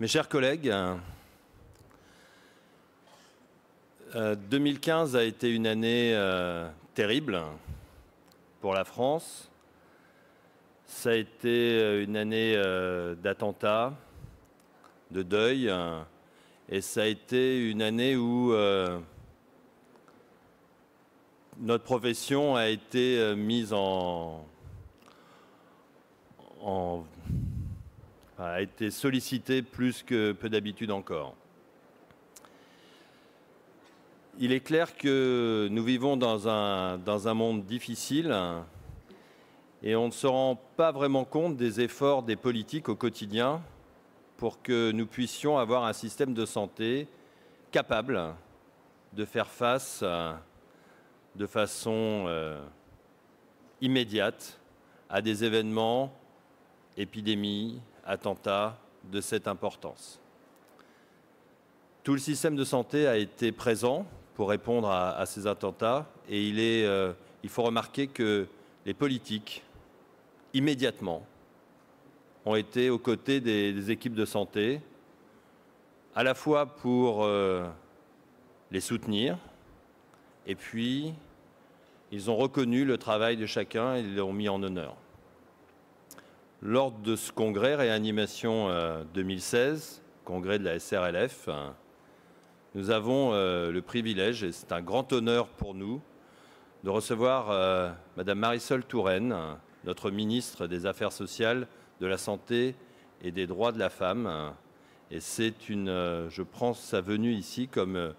Mes chers collègues, 2015 a été une année terrible pour la France. Ça a été une année d'attentats, de deuil, et ça a été une année où notre profession a été mise a été sollicitée plus que peu d'habitude encore. Il est clair que nous vivons dans un monde difficile et on ne se rend pas vraiment compte des efforts des politiques au quotidien pour que nous puissions avoir un système de santé capable de faire face de façon immédiate à des événements, épidémies, attentats de cette importance. Tout le système de santé a été présent pour répondre à ces attentats et il faut remarquer que les politiques, immédiatement, ont été aux côtés des équipes de santé, à la fois pour les soutenir, et puis ils ont reconnu le travail de chacun et l'ont mis en honneur. Lors de ce congrès Réanimation 2016, congrès de la SRLF, nous avons le privilège, et c'est un grand honneur pour nous, de recevoir Madame Marisol Touraine, notre ministre des Affaires sociales, de la Santé et des Droits de la Femme. Et je prends sa venue ici comme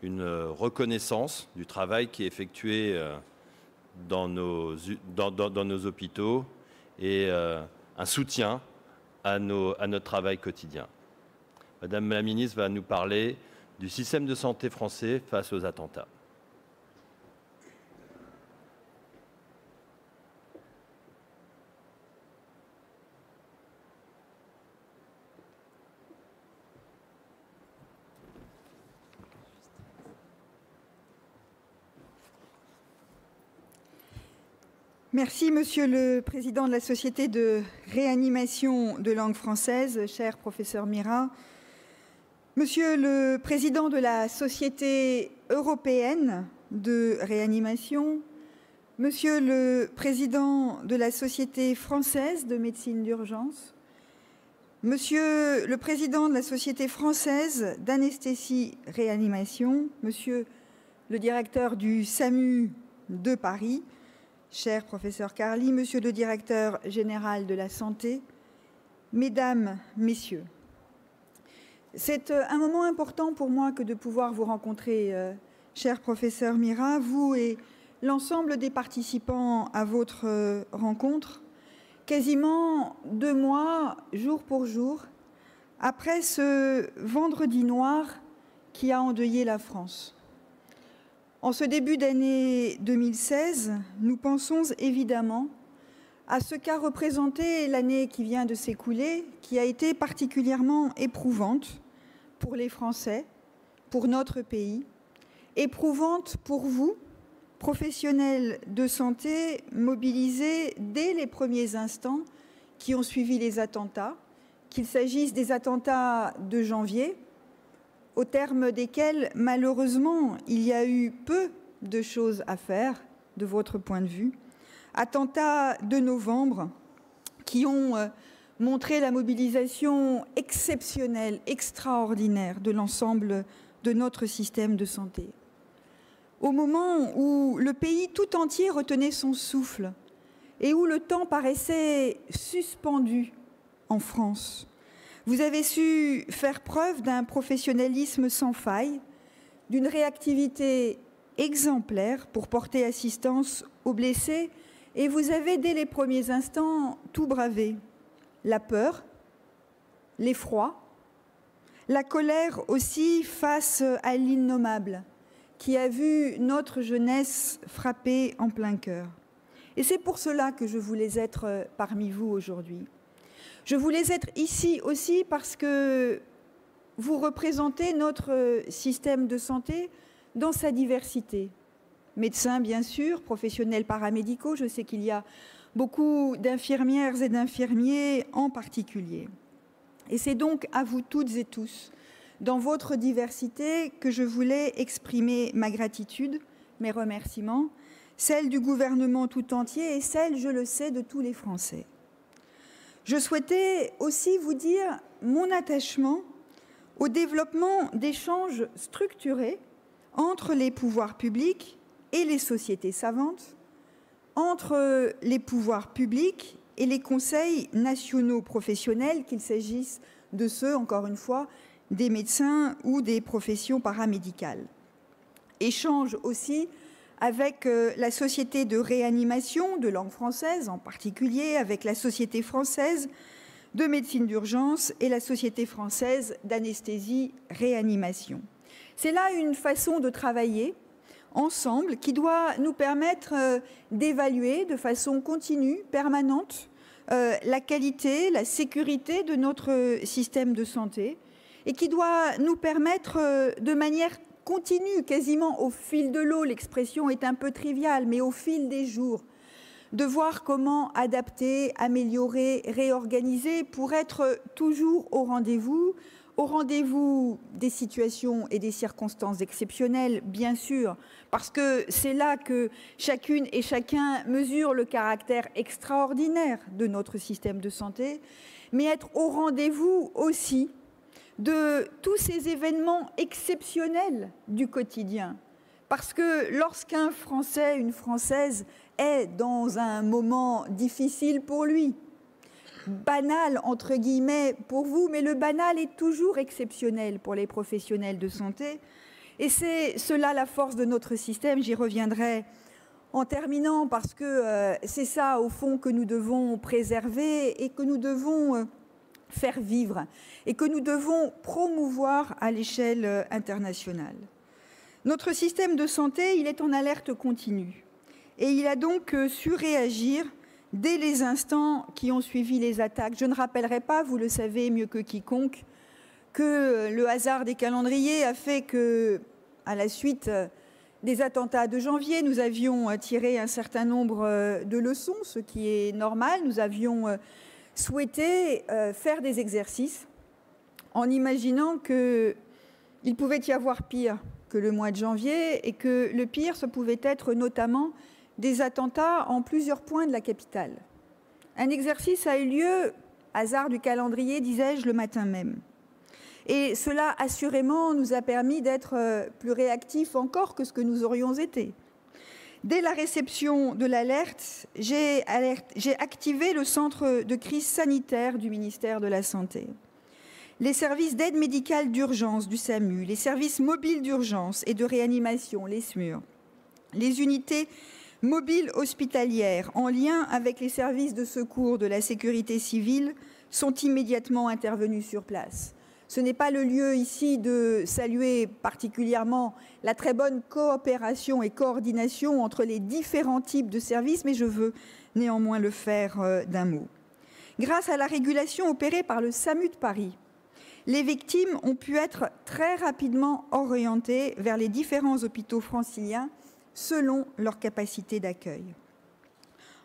une reconnaissance du travail qui est effectué dans nos hôpitaux et un soutien à notre travail quotidien. Madame la ministre va nous parler du système de santé français face aux attentats. Merci, Monsieur le Président de la Société de réanimation de langue française, cher professeur Mira. Monsieur le Président de la Société européenne de réanimation, Monsieur le Président de la Société française de médecine d'urgence, Monsieur le Président de la Société française d'anesthésie-réanimation, Monsieur le Directeur du SAMU de Paris, cher professeur Carli, Monsieur le Directeur général de la Santé, Mesdames, Messieurs, c'est un moment important pour moi que de pouvoir vous rencontrer, cher professeur Mira, vous et l'ensemble des participants à votre rencontre, quasiment 2 mois, jour pour jour, après ce vendredi noir qui a endeuillé la France. En ce début d'année 2016, nous pensons évidemment à ce qu'a représenté l'année qui vient de s'écouler, qui a été particulièrement éprouvante pour les Français, pour notre pays, éprouvante pour vous, professionnels de santé mobilisés dès les premiers instants qui ont suivi les attentats, qu'il s'agisse des attentats de janvier, au terme desquels, malheureusement, il y a eu peu de choses à faire, de votre point de vue. Attentats de novembre qui ont montré la mobilisation exceptionnelle, extraordinaire de l'ensemble de notre système de santé. Au moment où le pays tout entier retenait son souffle et où le temps paraissait suspendu en France, vous avez su faire preuve d'un professionnalisme sans faille, d'une réactivité exemplaire pour porter assistance aux blessés et vous avez, dès les premiers instants, tout bravé. La peur, l'effroi, la colère aussi face à l'innommable qui a vu notre jeunesse frapper en plein cœur. Et c'est pour cela que je voulais être parmi vous aujourd'hui. Je voulais être ici aussi parce que vous représentez notre système de santé dans sa diversité. Médecins, bien sûr, professionnels paramédicaux, je sais qu'il y a beaucoup d'infirmières et d'infirmiers en particulier. Et c'est donc à vous toutes et tous, dans votre diversité, que je voulais exprimer ma gratitude, mes remerciements, celle du gouvernement tout entier et celle, je le sais, de tous les Français. Je souhaitais aussi vous dire mon attachement au développement d'échanges structurés entre les pouvoirs publics et les sociétés savantes, entre les pouvoirs publics et les conseils nationaux professionnels, qu'il s'agisse de ceux, encore une fois, des médecins ou des professions paramédicales. Échange aussi avec la Société de réanimation de langue française, en particulier avec la Société française de médecine d'urgence et la Société française d'anesthésie-réanimation. C'est là une façon de travailler ensemble qui doit nous permettre d'évaluer de façon continue, permanente, la qualité, la sécurité de notre système de santé et qui doit nous permettre de manière continue, quasiment au fil de l'eau, l'expression est un peu triviale, mais au fil des jours, de voir comment adapter, améliorer, réorganiser pour être toujours au rendez-vous des situations et des circonstances exceptionnelles, bien sûr, parce que c'est là que chacune et chacun mesure le caractère extraordinaire de notre système de santé, mais être au rendez-vous aussi de tous ces événements exceptionnels du quotidien. Parce que lorsqu'un Français, une Française est dans un moment difficile pour lui, banal entre guillemets pour vous, mais le banal est toujours exceptionnel pour les professionnels de santé. Et c'est cela la force de notre système, j'y reviendrai en terminant, parce que c'est ça au fond que nous devons préserver et que nous devons faire vivre et que nous devons promouvoir à l'échelle internationale. Notre système de santé, il est en alerte continue et il a donc su réagir dès les instants qui ont suivi les attaques. Je ne rappellerai pas, vous le savez mieux que quiconque, que le hasard des calendriers a fait que, à la suite des attentats de janvier, nous avions tiré un certain nombre de leçons, ce qui est normal. Nous avions souhaité faire des exercices en imaginant qu'il pouvait y avoir pire que le mois de janvier et que le pire, ce pouvait être notamment des attentats en plusieurs points de la capitale. Un exercice a eu lieu, hasard du calendrier, disais-je, le matin même. Et cela, assurément, nous a permis d'être plus réactifs encore que ce que nous aurions été. Dès la réception de l'alerte, j'ai activé le centre de crise sanitaire du ministère de la Santé. Les services d'aide médicale d'urgence du SAMU, les services mobiles d'urgence et de réanimation, les SMUR, les unités mobiles hospitalières en lien avec les services de secours de la sécurité civile sont immédiatement intervenus sur place. Ce n'est pas le lieu ici de saluer particulièrement la très bonne coopération et coordination entre les différents types de services, mais je veux néanmoins le faire d'un mot. Grâce à la régulation opérée par le SAMU de Paris, les victimes ont pu être très rapidement orientées vers les différents hôpitaux franciliens selon leur capacité d'accueil.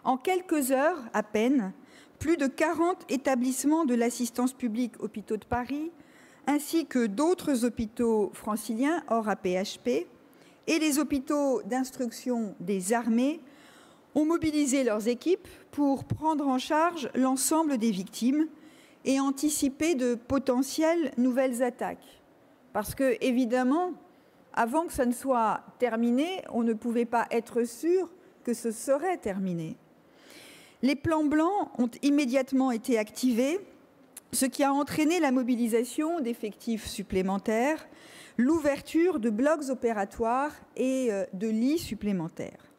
En quelques heures à peine, plus de 40 établissements de l'assistance publique Hôpitaux de Paris, ainsi que d'autres hôpitaux franciliens hors AP-HP et les hôpitaux d'instruction des armées ont mobilisé leurs équipes pour prendre en charge l'ensemble des victimes et anticiper de potentielles nouvelles attaques. Parce que, évidemment, avant que ça ne soit terminé, on ne pouvait pas être sûr que ce serait terminé. Les plans blancs ont immédiatement été activés, ce qui a entraîné la mobilisation d'effectifs supplémentaires, l'ouverture de blocs opératoires et de lits supplémentaires.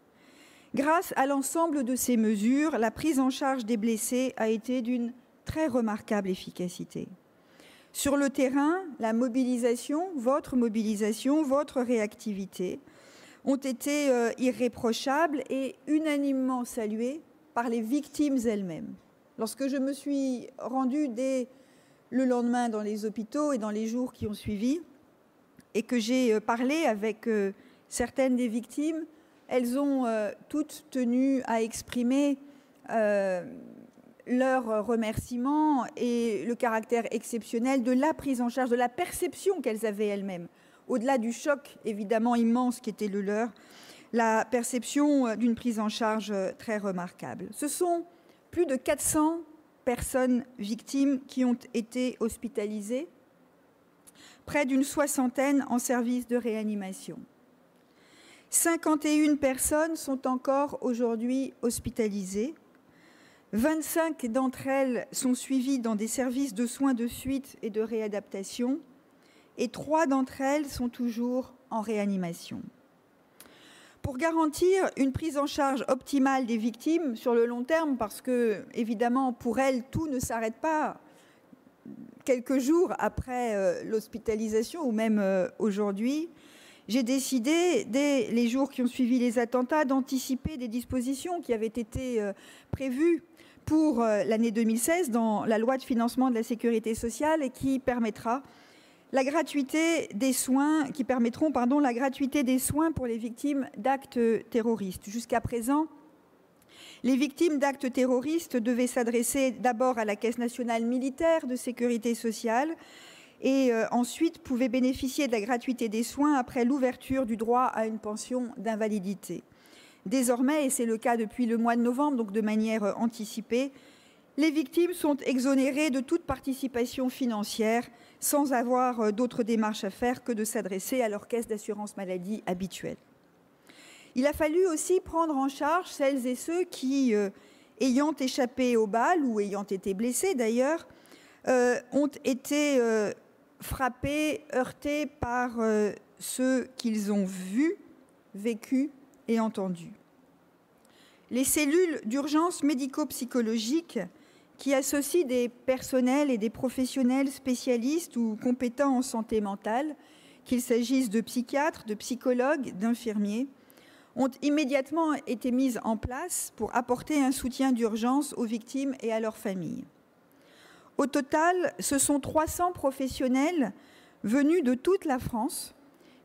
Grâce à l'ensemble de ces mesures, la prise en charge des blessés a été d'une très remarquable efficacité. Sur le terrain, la mobilisation, votre réactivité ont été irréprochables et unanimement saluées par les victimes elles-mêmes. Lorsque je me suis rendue dès le lendemain dans les hôpitaux et dans les jours qui ont suivi, et que j'ai parlé avec certaines des victimes, elles ont toutes tenu à exprimer leurs remerciements et le caractère exceptionnel de la prise en charge, de la perception qu'elles avaient elles-mêmes, au-delà du choc évidemment immense qui était le leur, la perception d'une prise en charge très remarquable. Ce sont plus de 400 personnes victimes qui ont été hospitalisées, près d'une soixantaine en service de réanimation. 51 personnes sont encore aujourd'hui hospitalisées. 25 d'entre elles sont suivies dans des services de soins de suite et de réadaptation et 3 d'entre elles sont toujours en réanimation. Pour garantir une prise en charge optimale des victimes sur le long terme, parce que, évidemment, pour elles, tout ne s'arrête pas quelques jours après l'hospitalisation ou même aujourd'hui, j'ai décidé, dès les jours qui ont suivi les attentats, d'anticiper des dispositions qui avaient été prévues pour l'année 2016 dans la loi de financement de la sécurité sociale et qui permettront la gratuité des soins pour les victimes d'actes terroristes. Jusqu'à présent, les victimes d'actes terroristes devaient s'adresser d'abord à la Caisse nationale militaire de sécurité sociale et ensuite pouvaient bénéficier de la gratuité des soins après l'ouverture du droit à une pension d'invalidité. Désormais, et c'est le cas depuis le mois de novembre, donc de manière anticipée, les victimes sont exonérées de toute participation financière sans avoir d'autres démarches à faire que de s'adresser à leur caisse d'assurance maladie habituelle. Il a fallu aussi prendre en charge celles et ceux qui, ayant échappé aux balles ou ayant été blessés d'ailleurs, ont été frappés, heurtés par ceux qu'ils ont vus, vécus et entendus. Les cellules d'urgence médico-psychologique qui associent des personnels et des professionnels spécialistes ou compétents en santé mentale, qu'il s'agisse de psychiatres, de psychologues, d'infirmiers, ont immédiatement été mises en place pour apporter un soutien d'urgence aux victimes et à leurs familles. Au total, ce sont 300 professionnels venus de toute la France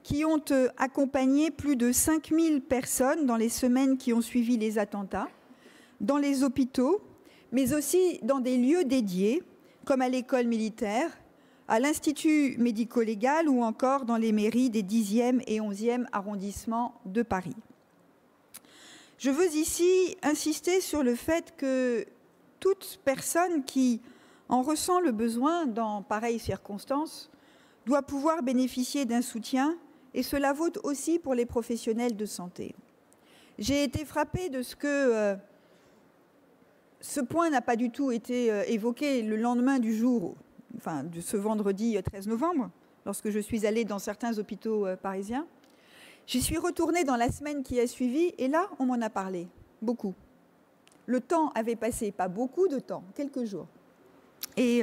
qui ont accompagné plus de 5000 personnes dans les semaines qui ont suivi les attentats, dans les hôpitaux, mais aussi dans des lieux dédiés, comme à l'école militaire, à l'Institut médico-légal ou encore dans les mairies des 10e et 11e arrondissements de Paris. Je veux ici insister sur le fait que toute personne qui en ressent le besoin dans pareilles circonstances doit pouvoir bénéficier d'un soutien, et cela vaut aussi pour les professionnels de santé. J'ai été frappée de ce que ce point n'a pas du tout été évoqué le lendemain du jour, enfin de ce vendredi 13 novembre, lorsque je suis allée dans certains hôpitaux parisiens. J'y suis retournée dans la semaine qui a suivi et là, on m'en a parlé, beaucoup. Le temps avait passé, pas beaucoup de temps, quelques jours. Et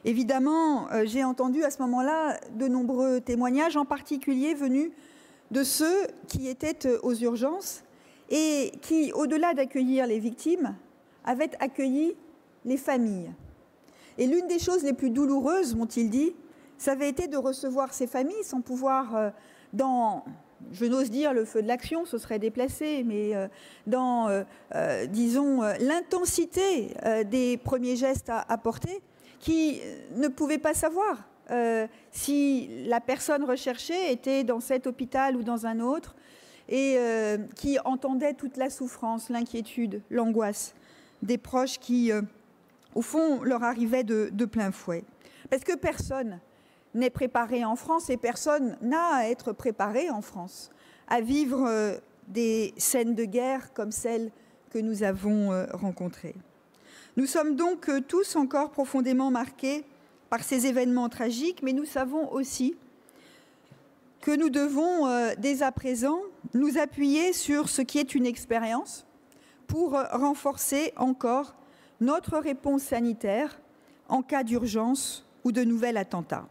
évidemment, j'ai entendu à ce moment-là de nombreux témoignages, en particulier venus de ceux qui étaient aux urgences et qui, au-delà d'accueillir les victimes, avaient accueilli les familles. Et l'une des choses les plus douloureuses, m'ont-ils dit, ça avait été de recevoir ces familles sans pouvoir, je n'ose dire le feu de l'action, ce serait déplacé, mais disons, l'intensité des premiers gestes à apporter, qui ne pouvaient pas savoir si la personne recherchée était dans cet hôpital ou dans un autre, et qui entendaient toute la souffrance, l'inquiétude, l'angoisse des proches qui, au fond, leur arrivaient de plein fouet. Parce que personne n'est préparé en France et personne n'a à être préparé en France à vivre des scènes de guerre comme celles que nous avons rencontrées. Nous sommes donc tous encore profondément marqués par ces événements tragiques, mais nous savons aussi que nous devons dès à présent nous appuyer sur ce qui est une expérience pour renforcer encore notre réponse sanitaire en cas d'urgence ou de nouvel attentat.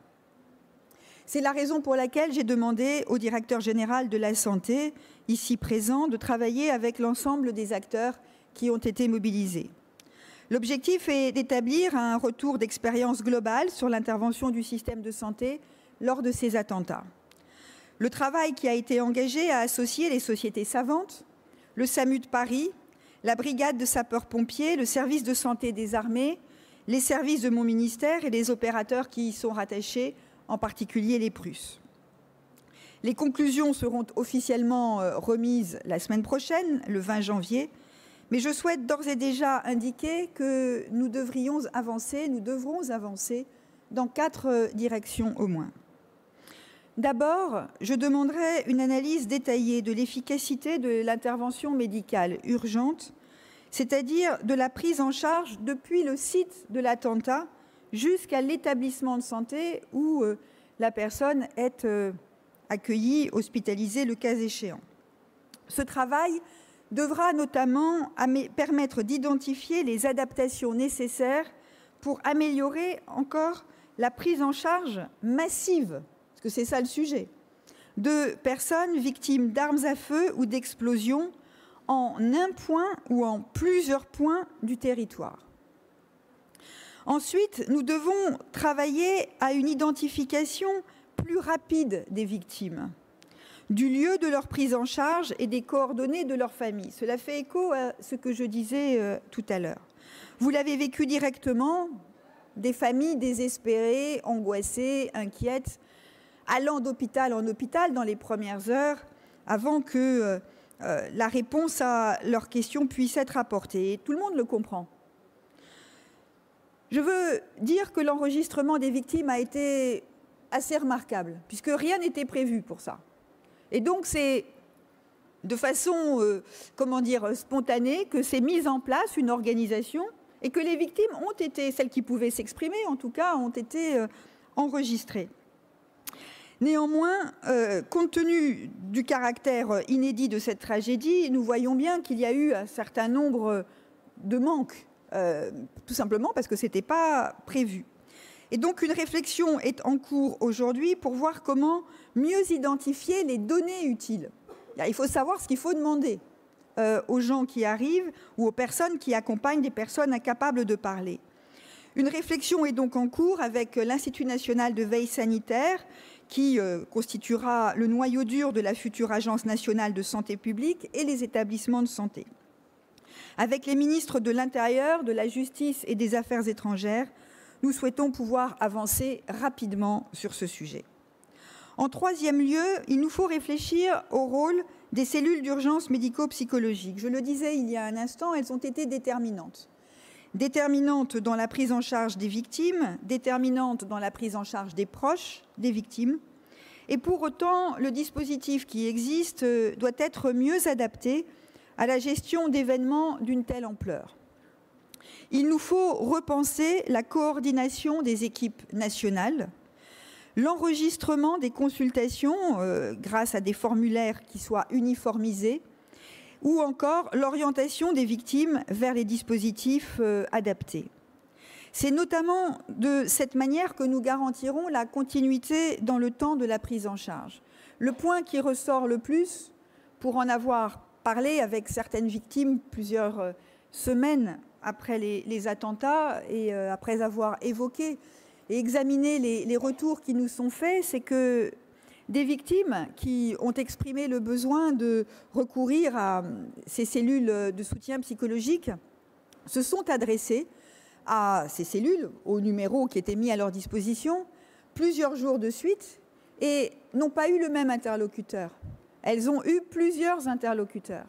C'est la raison pour laquelle j'ai demandé au directeur général de la santé, ici présent, de travailler avec l'ensemble des acteurs qui ont été mobilisés. L'objectif est d'établir un retour d'expérience globale sur l'intervention du système de santé lors de ces attentats. Le travail qui a été engagé a associé les sociétés savantes, le SAMU de Paris, la brigade de sapeurs-pompiers, le service de santé des armées, les services de mon ministère et les opérateurs qui y sont rattachés, en particulier les Prusses. Les conclusions seront officiellement remises la semaine prochaine, le 20 janvier, mais je souhaite d'ores et déjà indiquer que nous devrons avancer dans 4 directions au moins. D'abord, je demanderai une analyse détaillée de l'efficacité de l'intervention médicale urgente, c'est-à-dire de la prise en charge depuis le site de l'attentat jusqu'à l'établissement de santé où la personne est accueillie, hospitalisée, le cas échéant. Ce travail devra notamment permettre d'identifier les adaptations nécessaires pour améliorer encore la prise en charge massive, parce que c'est ça le sujet, de personnes victimes d'armes à feu ou d'explosions en un point ou en plusieurs points du territoire. Ensuite, nous devons travailler à une identification plus rapide des victimes, du lieu de leur prise en charge et des coordonnées de leur famille. Cela fait écho à ce que je disais tout à l'heure. Vous l'avez vécu directement, des familles désespérées, angoissées, inquiètes, allant d'hôpital en hôpital dans les premières heures avant que la réponse à leurs questions puisse être apportée. Et tout le monde le comprend. Je veux dire que l'enregistrement des victimes a été assez remarquable, puisque rien n'était prévu pour ça. Et donc, c'est de façon, spontanée, que s'est mise en place une organisation et que les victimes ont été, celles qui pouvaient s'exprimer en tout cas, ont été enregistrées. Néanmoins, compte tenu du caractère inédit de cette tragédie, nous voyons bien qu'il y a eu un certain nombre de manques, tout simplement parce que ce n'était pas prévu. Et donc, une réflexion est en cours aujourd'hui pour voir comment mieux identifier les données utiles. Il faut savoir ce qu'il faut demander aux gens qui arrivent ou aux personnes qui accompagnent des personnes incapables de parler. Une réflexion est donc en cours avec l'Institut national de veille sanitaire qui constituera le noyau dur de la future Agence nationale de santé publique et les établissements de santé. Avec les ministres de l'Intérieur, de la Justice et des Affaires étrangères, nous souhaitons pouvoir avancer rapidement sur ce sujet. En troisième lieu, il nous faut réfléchir au rôle des cellules d'urgence médico-psychologique. Je le disais il y a un instant, elles ont été déterminantes. Déterminantes dans la prise en charge des victimes, déterminantes dans la prise en charge des proches des victimes. Et pour autant, le dispositif qui existe doit être mieux adapté à la gestion d'événements d'une telle ampleur. Il nous faut repenser la coordination des équipes nationales, l'enregistrement des consultations grâce à des formulaires qui soient uniformisés, ou encore l'orientation des victimes vers les dispositifs adaptés. C'est notamment de cette manière que nous garantirons la continuité dans le temps de la prise en charge. Le point qui ressort le plus, pour en avoir parlé avec certaines victimes plusieurs semaines après les attentats et après avoir évoqué et examiné les retours qui nous sont faits, c'est que des victimes qui ont exprimé le besoin de recourir à ces cellules de soutien psychologique se sont adressées à ces cellules, au numéro qui était mis à leur disposition, plusieurs jours de suite et n'ont pas eu le même interlocuteur. Elles ont eu plusieurs interlocuteurs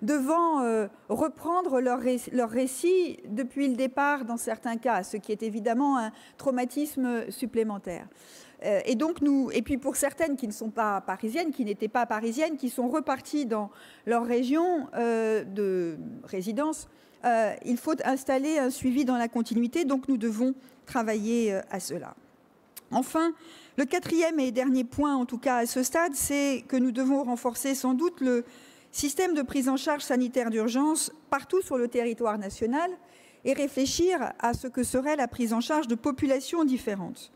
devant reprendre leur récit depuis le départ dans certains cas, ce qui est évidemment un traumatisme supplémentaire. Et puis pour certaines qui ne sont pas parisiennes, qui n'étaient pas parisiennes, qui sont reparties dans leur région de résidence, il faut installer un suivi dans la continuité, donc nous devons travailler à cela. Enfin, le quatrième et dernier point, en tout cas à ce stade, c'est que nous devons renforcer sans doute le système de prise en charge sanitaire d'urgence partout sur le territoire national et réfléchir à ce que serait la prise en charge de populations différentes.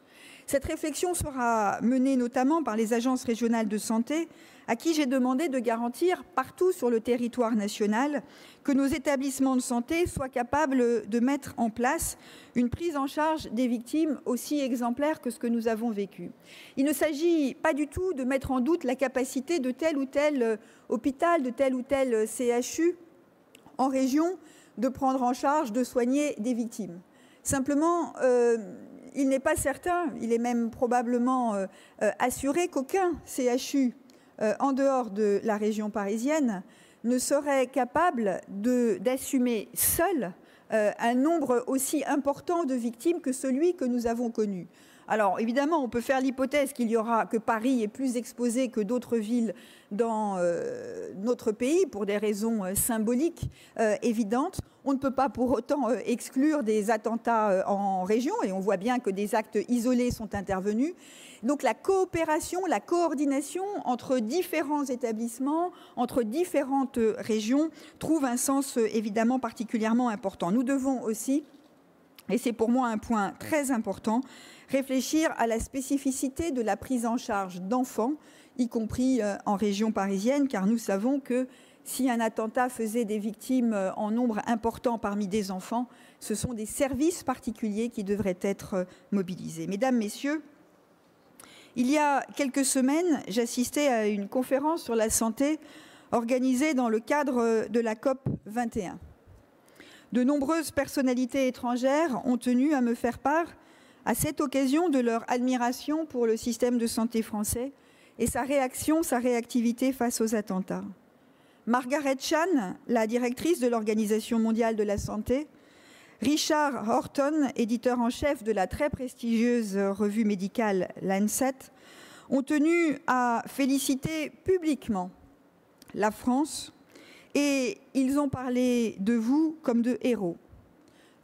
Cette réflexion sera menée notamment par les agences régionales de santé, à qui j'ai demandé de garantir partout sur le territoire national que nos établissements de santé soient capables de mettre en place une prise en charge des victimes aussi exemplaire que ce que nous avons vécu. Il ne s'agit pas du tout de mettre en doute la capacité de tel ou tel hôpital, de tel ou tel CHU en région de prendre en charge, de soigner des victimes. Simplement, il n'est pas certain, il est même probablement assuré qu'aucun CHU en dehors de la région parisienne ne serait capable d'assumer seul un nombre aussi important de victimes que celui que nous avons connu. Alors évidemment, on peut faire l'hypothèse que Paris est plus exposé que d'autres villes dans notre pays pour des raisons symboliques évidentes. On ne peut pas pour autant exclure des attentats en région, et on voit bien que des actes isolés sont intervenus. Donc la coopération, la coordination entre différents établissements, entre différentes régions, trouve un sens évidemment particulièrement important. Nous devons aussi, et c'est pour moi un point très important, réfléchir à la spécificité de la prise en charge d'enfants, y compris en région parisienne, car nous savons que si un attentat faisait des victimes en nombre important parmi des enfants, ce sont des services particuliers qui devraient être mobilisés. Mesdames, Messieurs, il y a quelques semaines, j'assistais à une conférence sur la santé organisée dans le cadre de la COP 21. De nombreuses personnalités étrangères ont tenu à me faire part à cette occasion de leur admiration pour le système de santé français et sa réaction, sa réactivité face aux attentats. Margaret Chan, la directrice de l'Organisation mondiale de la santé, Richard Horton, éditeur en chef de la très prestigieuse revue médicale Lancet, ont tenu à féliciter publiquement la France et ils ont parlé de vous comme de héros.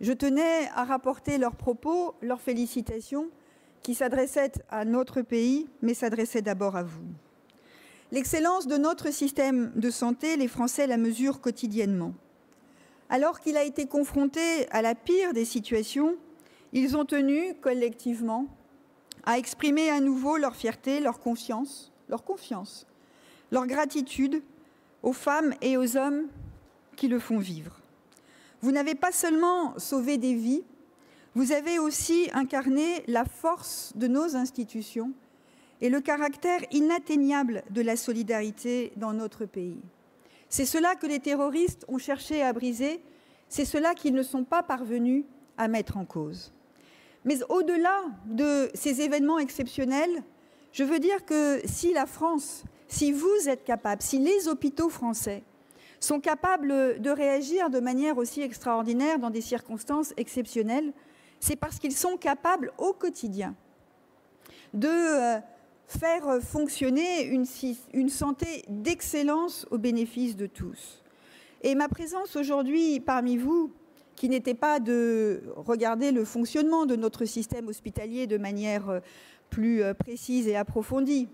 Je tenais à rapporter leurs propos, leurs félicitations, qui s'adressaient à notre pays, mais s'adressaient d'abord à vous. L'excellence de notre système de santé, les Français la mesurent quotidiennement. Alors qu'il a été confronté à la pire des situations, ils ont tenu collectivement à exprimer à nouveau leur fierté, leur confiance, leur gratitude aux femmes et aux hommes qui le font vivre. Vous n'avez pas seulement sauvé des vies, vous avez aussi incarné la force de nos institutions et le caractère inatteignable de la solidarité dans notre pays. C'est cela que les terroristes ont cherché à briser, c'est cela qu'ils ne sont pas parvenus à mettre en cause. Mais au-delà de ces événements exceptionnels, je veux dire que si la France, si vous êtes capables, si les hôpitaux français sont capables de réagir de manière aussi extraordinaire dans des circonstances exceptionnelles, c'est parce qu'ils sont capables au quotidien de faire fonctionner une santé d'excellence au bénéfice de tous. Et ma présence aujourd'hui parmi vous, qui n'était pas de regarder le fonctionnement de notre système hospitalier de manière plus précise et approfondie,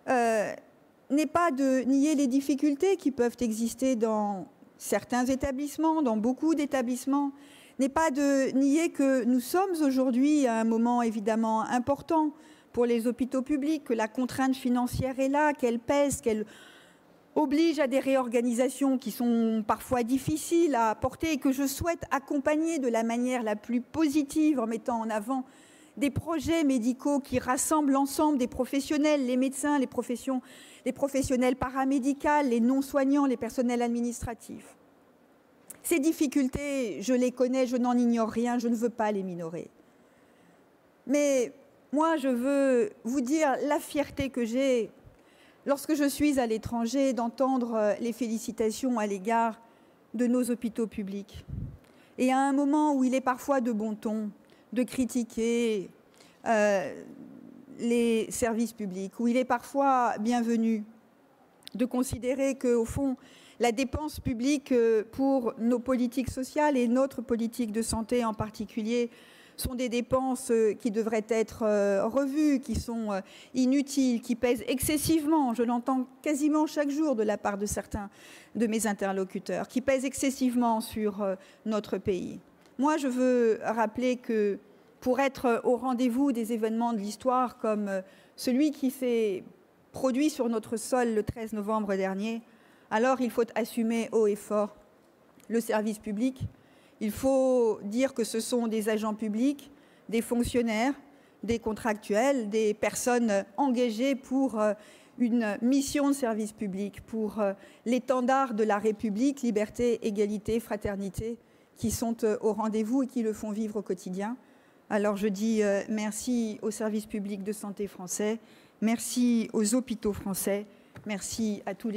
n'est pas de nier les difficultés qui peuvent exister dans certains établissements, dans beaucoup d'établissements, n'est pas de nier que nous sommes aujourd'hui à un moment évidemment important pour les hôpitaux publics, que la contrainte financière est là, qu'elle pèse, qu'elle oblige à des réorganisations qui sont parfois difficiles à porter et que je souhaite accompagner de la manière la plus positive en mettant en avant des projets médicaux qui rassemblent l'ensemble des professionnels, les médecins, les professionnels paramédicaux, les non-soignants, les personnels administratifs. Ces difficultés, je les connais, je n'en ignore rien, je ne veux pas les minorer. Mais moi, je veux vous dire la fierté que j'ai lorsque je suis à l'étranger d'entendre les félicitations à l'égard de nos hôpitaux publics. Et à un moment où il est parfois de bon ton de critiquer les services publics, où il est parfois bienvenu de considérer qu'au fond, la dépense publique pour nos politiques sociales et notre politique de santé en particulier sont des dépenses qui devraient être revues, qui sont inutiles, qui pèsent excessivement, je l'entends quasiment chaque jour de la part de certains de mes interlocuteurs, qui pèsent excessivement sur notre pays. Moi, je veux rappeler que pour être au rendez-vous des événements de l'histoire comme celui qui s'est produit sur notre sol le 13 novembre dernier, alors il faut assumer haut et fort le service public. Il faut dire que ce sont des agents publics, des fonctionnaires, des contractuels, des personnes engagées pour une mission de service public pour l'étendard de la République, liberté, égalité, fraternité, qui sont au rendez-vous et qui le font vivre au quotidien. Alors je dis merci au service public de santé français, merci aux hôpitaux français, merci à tous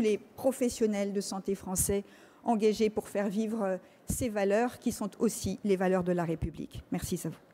les professionnels de santé français engagés pour faire vivre ces valeurs qui sont aussi les valeurs de la République. Merci à vous.